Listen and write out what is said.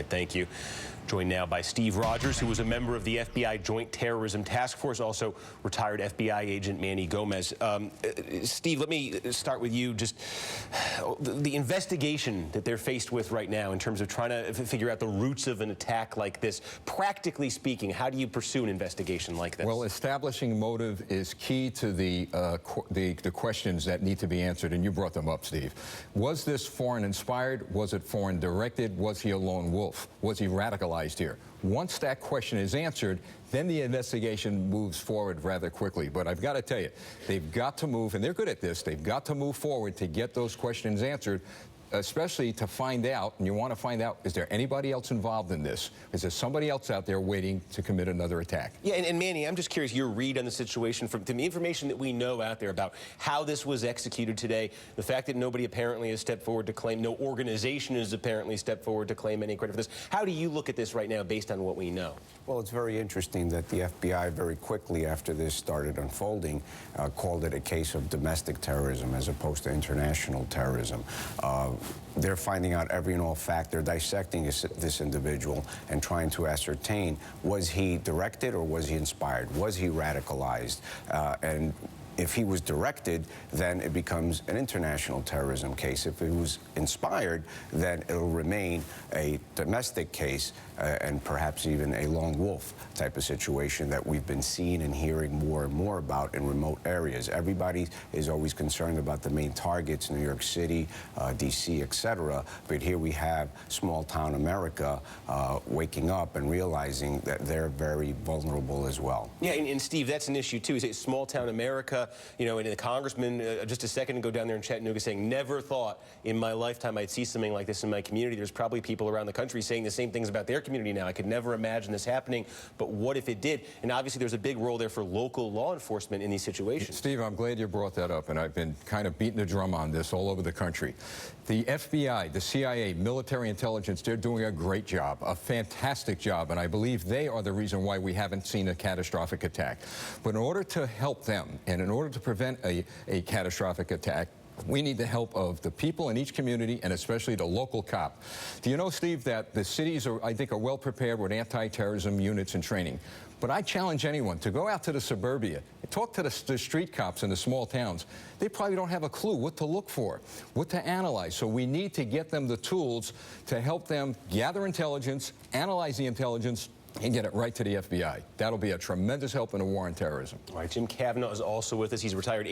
Thank you. Joined now by Steve Rogers, who was a member of the FBI Joint Terrorism Task Force, also retired FBI agent Manny Gomez. Steve, let me start with you. Just the investigation that they're faced with right now in terms of trying to figure out the roots of an attack like this. Practically speaking, how do you pursue an investigation like this? Well, establishing motive is key to the questions that need to be answered, and you brought them up, Steve. Was this foreign inspired? Was it foreign directed? Was he a lone wolf? Was he radicalized here? Once that question is answered, then the investigation moves forward rather quickly. But I've got to tell you, they've got to move, and they're good at this, they've got to move forward to get those questions answered, especially to find out, and you want to find out, is there anybody else involved in this? Is there somebody else out there waiting to commit another attack? Yeah, and Manny, I'm just curious, your read on the situation from the information that we know out there about how this was executed today, the fact that nobody apparently has stepped forward to claim, no organization has apparently stepped forward to claim any credit for this. How do you look at this right now based on what we know? Well, it's very interesting that the FBI very quickly after this started unfolding called it a case of domestic terrorism as opposed to international terrorism. They're finding out every and all fact. They're dissecting this individual and trying to ascertain, was he directed or was he inspired? Was he radicalized? And if he was directed, then it becomes an international terrorism case. If he was inspired, then it'll remain a domestic case and perhaps even a lone wolf type of situation that we've been seeing and hearing more and more about in remote areas. Everybody is always concerned about the main targets, New York City, D.C., etc. But here we have small-town America waking up and realizing that they're very vulnerable as well. Yeah, and Steve, that's an issue too. Is it small-town America? You know, and the congressman just a second ago down there in Chattanooga saying, never thought in my lifetime I'd see something like this in my community. There's probably people around the country saying the same things about their community now. I could never imagine this happening, but what if it did? And obviously there's a big role there for local law enforcement in these situations. Steve, I'm glad you brought that up, and I've been kind of beating the drum on this all over the country. The FBI, the CIA, military intelligence, they're doing a great job, a fantastic job, and I believe they are the reason why we haven't seen a catastrophic attack. But in order to help them, and in order to prevent a catastrophic attack, we need the help of the people in each community and especially the local cop. Do you know, Steve, that the cities are, I think, are well prepared with anti-terrorism units and training. But I challenge anyone to go out to the suburbia and talk to the street cops in the small towns. They probably don't have a clue what to look for, what to analyze. So we need to get them the tools to help them gather intelligence, analyze the intelligence, and get it right to the FBI. That'll be a tremendous help in the war on terrorism. All right, Jim Kavanaugh is also with us. He's retired